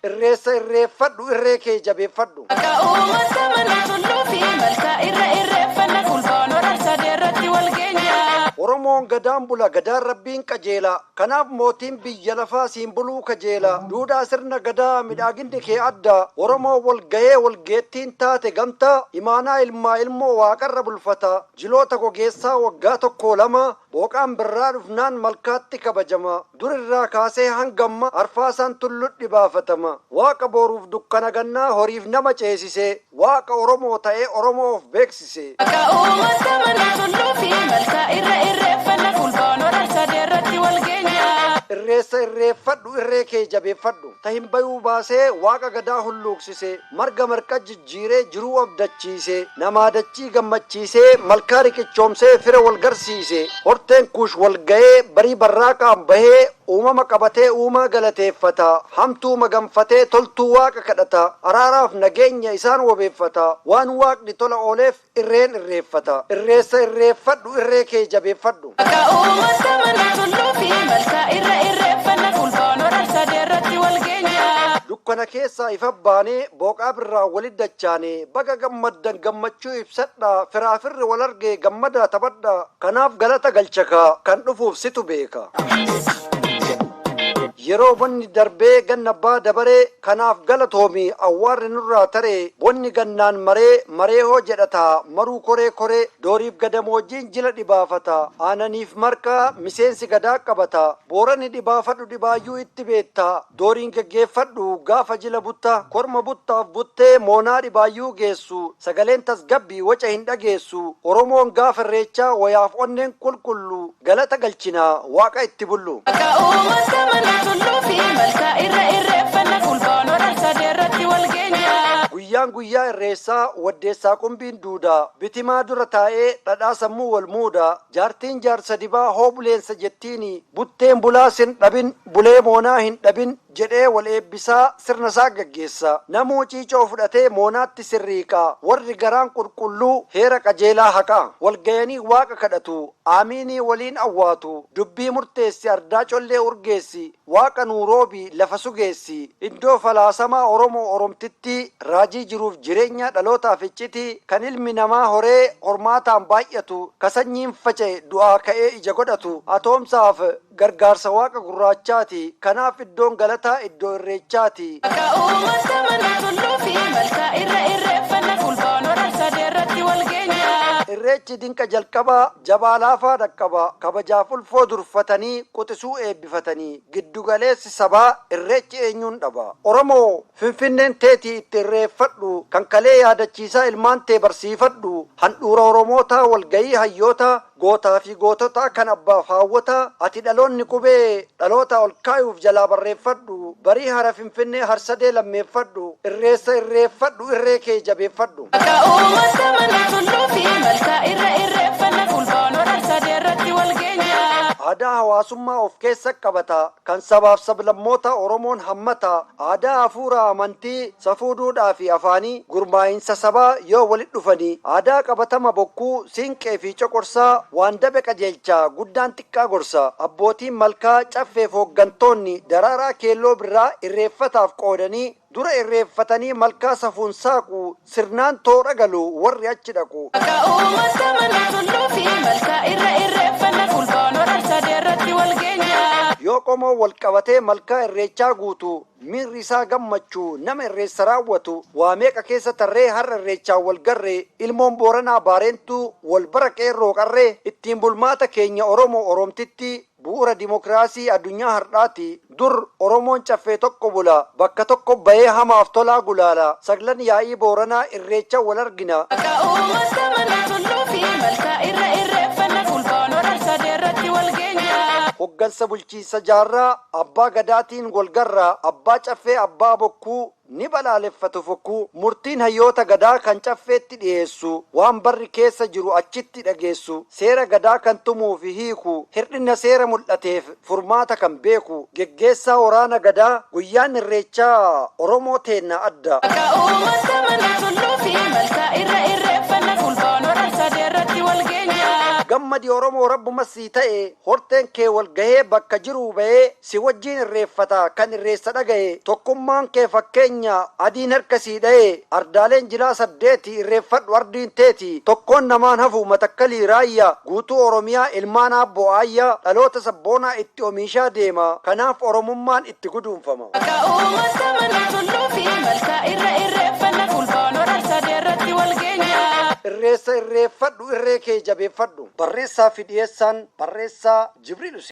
irreessa irreeffadhu irree kee jabeeffadhu. Oromoon gadaan bula gadaan rabbiin qajeela kanaaf mootiin biyya lafaa siin buluu kajeela duudhaa sirna gadaa midhaaginni kee adda Oromoo walgahee walgeettiin taate gamtaa imaanaa ilmaa ilmoo waaqarra bulfata jiloota gogeessaa waggaa tokko lama booqaan birraa dhufnaan malkaatti kabajama durirraa kaasee hangamma arfaasaan tullutti baafatama waaqa booruuf dukkana gannaa horiif nama ceesise waaqa Oromoo ta'ee Oromoof beeksise. Irreessa irreeffadhu irree kee jabeeffadhu tahin bayuu baasee waaqa gadaa hulluuqsise marga marqa jijjiiree jiruu abdachiise namaa dachii gammachiisee malkaa riqichoomsee fira wal garsiise horteen kuush wal ga'ee barii barraaqaan bahee uumama qabatee uumaa galateeffata hamtuu maganfatee toltuu waaqa kadhata araaraaf nageenya isaan wabeeffata waan waaqni tola ooleef irreen irreeffata irreessa irreeffadhu irree kee jabeeffadhu. Dukkana keessaa ifa baanee booqaa birraa walit dachaane baga gammaddan gammachuu ibsadha firaafirri wal argee gammadaa taphadha kanaaf galata galchakaa kan dhufuuf situ beeka. Yeroo bonni darbee ganna baa dabaree kanaaf galatoomi awwaarri nurraa taree bonni gannaan maree hoo jedhata maruu koree dooriif gadamoojiin jila dhibaafata aananiif marqaa miseensi gadaa qabata boorani dhibaafadhu dhibaayyuu itti beetta dooriin geggeeffadhu gaafa jila butta korma buttaaf buttee moonaa dhibaayyuu geessu sagaleen tasgabbii waca hin dhageessu Oromoon gaafa irreechaa wayaaf onneen qulqullu galata galchinaa waaqa itti bullu. Guyyaan guyyaa irreessaa waddeessaa qumbiin duudaa bitimaa dura taa'ee dhadhaa sammuu wal muudaa jaartiin jaarsa dibaa hoo buleensa jettiini butteen bulaa sin dhabin bulee moonaa hin dhabin jedhee wal eebbisaa sirna isaa gaggeessa namuu ciicoo fudhatee moonaatti sirriiqaa warri garaan qulqulluu heera qajeelaa haqaa wal gayanii waaqa kadhatu aamiinii waliin awwaatu dubbii murteessi ardaa collee urgeessi waaqa nuuroobii lafa sugeessi iddoo falaasamaa Oromoo Oromtitti raajii jiruuf jireenya dhalootaaf icciti kan ilmi namaa horee hormaataan baay'atu kasanyiin faca'e du'aa ka'ee ija godhatu atoomsaaf gargaarsa waaqa gurraachaati kanaaf iddoon galataa iddoo irreechaati. Irreechi dinqa jalqabaa jabaa laafaa dhaqqaba kabajaaf ulfoo durfatanii quxisuu eebbifatanii giddugaleessi sabaa irreechi eenyuun dhaba Oromoo finfinneen teetii itti irreeffadhu kan kalee yaadachiisaa ilmaan tee barsiifadhu handhuura Oromootaa walgayii hayyoota gootaa fi gootota kan abbaaf haawwata ati dhaloonni qubee dhaloota ol kaayuuf jalaa barreeffadhu barii hara finfinnee harsadee lammeeffadhu irreessa irreeffadhu irree kee jabeeffadhu. Aadaa hawaasummaa of keessa qabata kan sabaaf sablammoota Oromoon hammata aadaa hafuura amantii safuu duudhaa fi afaanii gurmaa'insa sabaa yoo walit dhufanii aadaa qabatama bokkuu siinqee fi coqorsaa waan dabe qajeelchaa guddaan xiqqaa gorsa abbootiin malkaa caffeef hooggantoonni daraaraa keelloo birraa irreeffataaf qoodanii dura irreeffatanii malkaa safuun saaqu sirnaan toora galu warri achi dhaqu. Yoo qomoo wal qabatee malkaa irreechaa guutu miirri isaa gammachuu nama irreessa raawwatu waa meeqa keessa tarree har'a irreechaa wal garree ilmoon booranaa baareentuu wal bara qeerroo qarree ittiin bulmaata keenya Oromoo Oromtitti bu'uura dimokiraasii addunyaa har'aati dur Oromoon caffee tokko bula bakka tokko bahee hamaaf tolaa gulaala saglan yaa'ii booranaa irreecha wal argina. Hoggansa bulchiinsa jaarraa abbaa gadaatiin walgarraa abbaa caffee abbaa bokkuu ni balaaleffatu fokkuu murtiin hayyoota gadaa kan caffeetti dhiyeessu waan barri keessa jiru achitti dhageessu seera gadaa kan tumuu fi hiiku hir'ina seera mul'ateef furmaata kan beeku geggeessaa waraana gadaa guyyaan irreechaa Oromoo teenna adda. Muhammad Oromoo rabbuma sii ta'e horteen kee wal gahee bakka jiru ba'ee si wajjin irreeffata kan irreessa dhagaye tokkummaan kee fakkeenya adiin harka sii dha'e ardaaleen jilaa saddeeti irreeffadhu ardiin teeti tokkoon namaan hafu matakkalii raayya guutuu Oromiyaa ilmaan abboo aayya dhaloota sabboonaa itti oomishaa deema kanaaf Oromummaan itti guduunfama. Irreessa irreeffadhu irree kee jabeeffadhu barreessaa fi dhiyeessaan barreessaa Jibriil